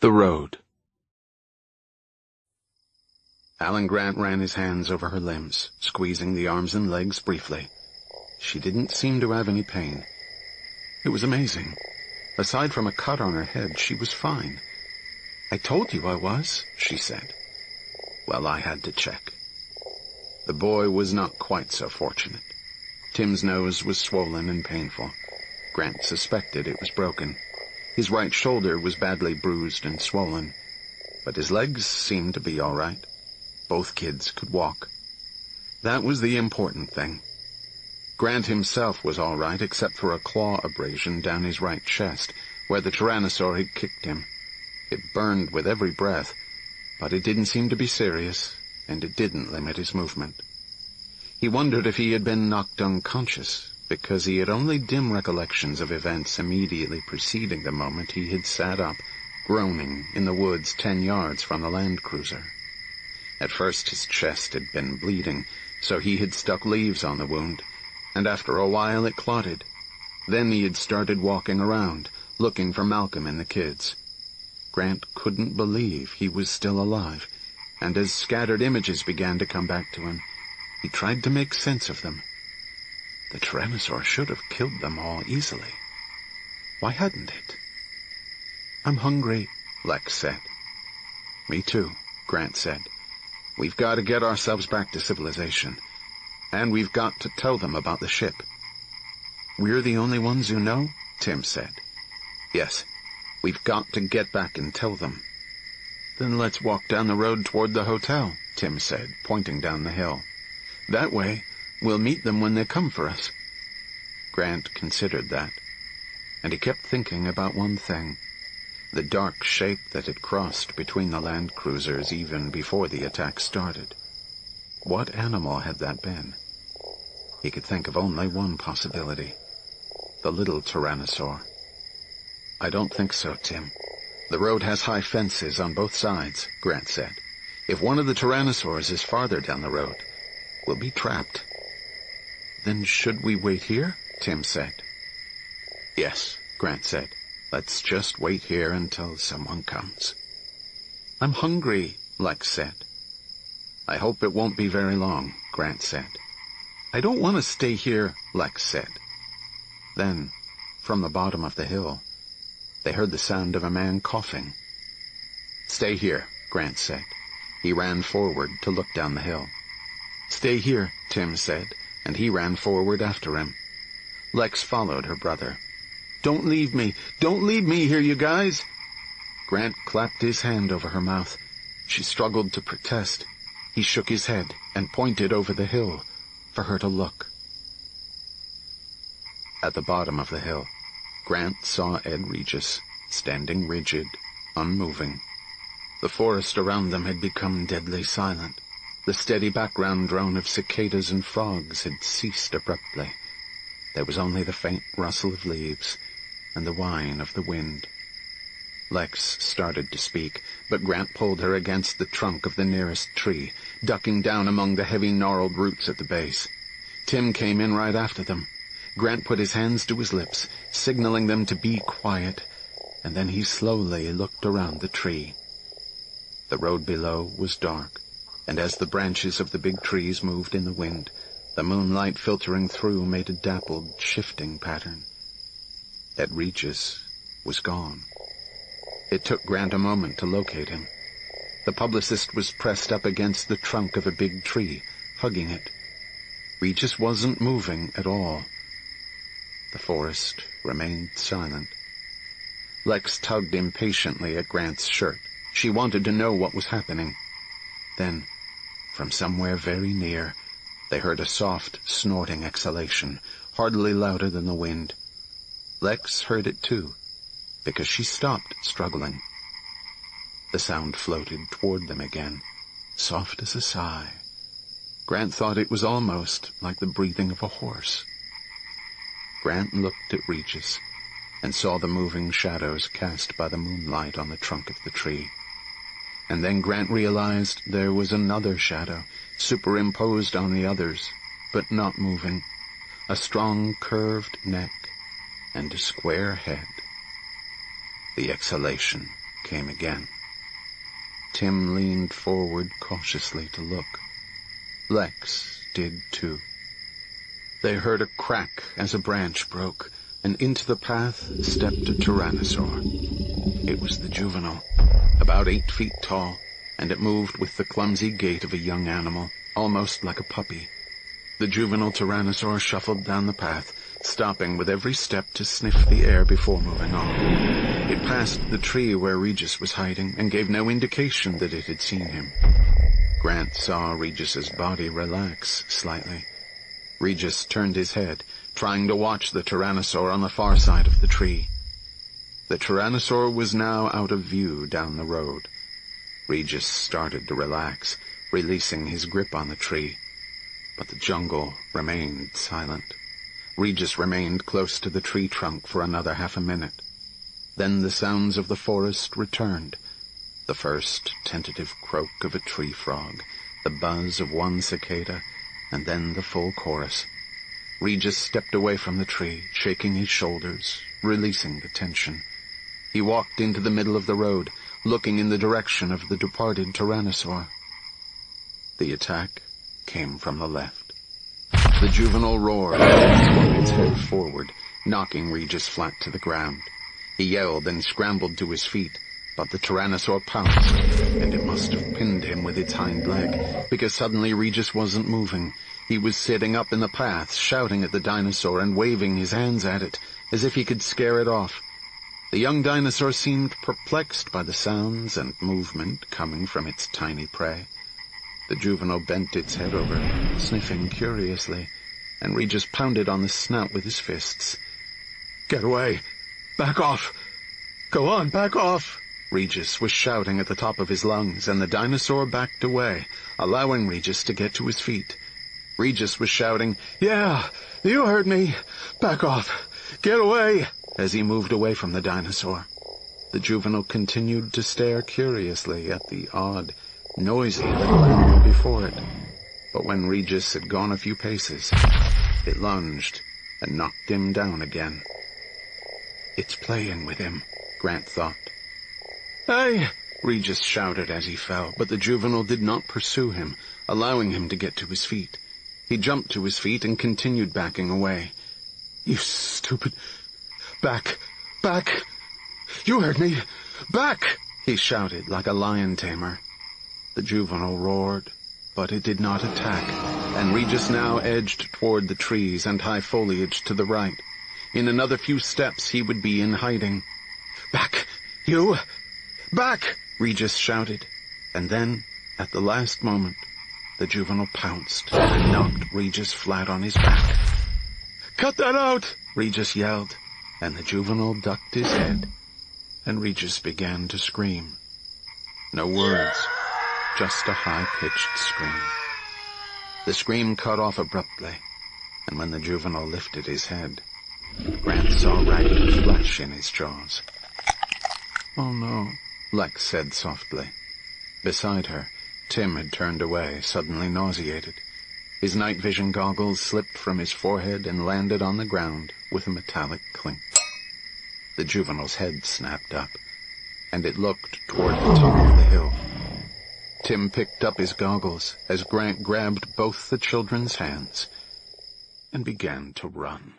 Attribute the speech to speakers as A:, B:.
A: The road. Alan Grant ran his hands over her limbs, squeezing the arms and legs briefly. She didn't seem to have any pain. It was amazing. Aside from a cut on her head, she was fine. "I told you I was," she said. "Well, I had to check." The boy was not quite so fortunate. Tim's nose was swollen and painful. Grant suspected it was broken. His right shoulder was badly bruised and swollen, but his legs seemed to be all right. Both kids could walk. That was the important thing. Grant himself was all right, except for a claw abrasion down his right chest, where the tyrannosaur had kicked him. It burned with every breath, but it didn't seem to be serious, and it didn't limit his movement. He wondered if he had been knocked unconscious, because he had only dim recollections of events immediately preceding the moment he had sat up, groaning, in the woods 10 yards from the land cruiser. At first his chest had been bleeding, so he had stuck leaves on the wound, and after a while it clotted. Then he had started walking around, looking for Malcolm and the kids. Grant couldn't believe he was still alive, and as scattered images began to come back to him, he tried to make sense of them. The tyrannosaur should have killed them all easily. Why hadn't it? "I'm hungry," Lex said. "Me too," Grant said. "We've got to get ourselves back to civilization. And we've got to tell them about the ship." "We're the only ones who know?" Tim said. "Yes. We've got to get back and tell them." "Then let's walk down the road toward the hotel," Tim said, pointing down the hill. "That way, we'll meet them when they come for us." Grant considered that, and he kept thinking about one thing: the dark shape that had crossed between the land cruisers even before the attack started. What animal had that been? He could think of only one possibility: the little tyrannosaur. "I don't think so, Tim. The road has high fences on both sides," Grant said. "If one of the tyrannosaurs is farther down the road, we'll be trapped." "Then should we wait here?" Tim said. "Yes," Grant said. "Let's just wait here until someone comes." "I'm hungry," Lex said. "I hope it won't be very long," Grant said. "I don't want to stay here," Lex said. Then, from the bottom of the hill, they heard the sound of a man coughing. "Stay here," Grant said. He ran forward to look down the hill. "Stay here," Tim said, and he ran forward after him. Lex followed her brother. "Don't leave me! Don't leave me here, you guys!" Grant clapped his hand over her mouth. She struggled to protest. He shook his head and pointed over the hill for her to look. At the bottom of the hill, Grant saw Ed Regis, standing rigid, unmoving. The forest around them had become deadly silent. The steady background drone of cicadas and frogs had ceased abruptly. There was only the faint rustle of leaves and the whine of the wind. Lex started to speak, but Grant pulled her against the trunk of the nearest tree, ducking down among the heavy gnarled roots at the base. Tim came in right after them. Grant put his hands to his lips, signaling them to be quiet, and then he slowly looked around the tree. The road below was dark, and as the branches of the big trees moved in the wind, the moonlight filtering through made a dappled, shifting pattern. Ed Regis was gone. It took Grant a moment to locate him. The publicist was pressed up against the trunk of a big tree, hugging it. Regis wasn't moving at all. The forest remained silent. Lex tugged impatiently at Grant's shirt. She wanted to know what was happening. Then, from somewhere very near, they heard a soft, snorting exhalation, hardly louder than the wind. Lex heard it too, because she stopped struggling. The sound floated toward them again, soft as a sigh. Grant thought it was almost like the breathing of a horse. Grant looked at Regis and saw the moving shadows cast by the moonlight on the trunk of the tree. And then Grant realized there was another shadow, superimposed on the others, but not moving, a strong curved neck and a square head. The exhalation came again. Tim leaned forward cautiously to look. Lex did too. They heard a crack as a branch broke, and into the path stepped a tyrannosaur. It was the juvenile, about 8 feet tall, and it moved with the clumsy gait of a young animal, almost like a puppy. The juvenile tyrannosaur shuffled down the path, stopping with every step to sniff the air before moving on. It passed the tree where Regis was hiding and gave no indication that it had seen him. Grant saw Regis's body relax slightly. Regis turned his head, trying to watch the tyrannosaur on the far side of the tree. The tyrannosaur was now out of view down the road. Regis started to relax, releasing his grip on the tree. But the jungle remained silent. Regis remained close to the tree trunk for another half a minute. Then the sounds of the forest returned. The first tentative croak of a tree frog, the buzz of one cicada, and then the full chorus. Regis stepped away from the tree, shaking his shoulders, releasing the tension. He walked into the middle of the road, looking in the direction of the departed tyrannosaur. The attack came from the left. The juvenile roared and swung its head forward, knocking Regis flat to the ground. He yelled and scrambled to his feet, but the tyrannosaur pounced, and it must have pinned him with its hind leg, because suddenly Regis wasn't moving. He was sitting up in the path, shouting at the dinosaur and waving his hands at it, as if he could scare it off. The young dinosaur seemed perplexed by the sounds and movement coming from its tiny prey. The juvenile bent its head over, sniffing curiously, and Regis pounded on the snout with his fists. "Get away! Back off! Go on, back off!" Regis was shouting at the top of his lungs, and the dinosaur backed away, allowing Regis to get to his feet. Regis was shouting, "Yeah, you heard me! Back off! Get away!" as he moved away from the dinosaur. The juvenile continued to stare curiously at the odd, noisy little animal before it. But when Regis had gone a few paces, it lunged and knocked him down again. "It's playing with him," Grant thought. "Hey!" Regis shouted as he fell, but the juvenile did not pursue him, allowing him to get to his feet. He jumped to his feet and continued backing away. "You stupid... Back! Back! You heard me! Back!" he shouted like a lion tamer. The juvenile roared, but it did not attack, and Regis now edged toward the trees and high foliage to the right. In another few steps he would be in hiding. "Back! You! Back!" Regis shouted, and then, at the last moment, the juvenile pounced and knocked Regis flat on his back. "Cut that out!" Regis yelled, and the juvenile ducked his head, and Regis began to scream. No words, just a high-pitched scream. The scream cut off abruptly, and when the juvenile lifted his head, Grant saw ragged flesh in his jaws. "Oh no," Lex said softly. Beside her, Tim had turned away, suddenly nauseated. His night vision goggles slipped from his forehead and landed on the ground with a metallic clink. The juvenile's head snapped up, and it looked toward the top of the hill. Tim picked up his goggles as Grant grabbed both the children's hands and began to run.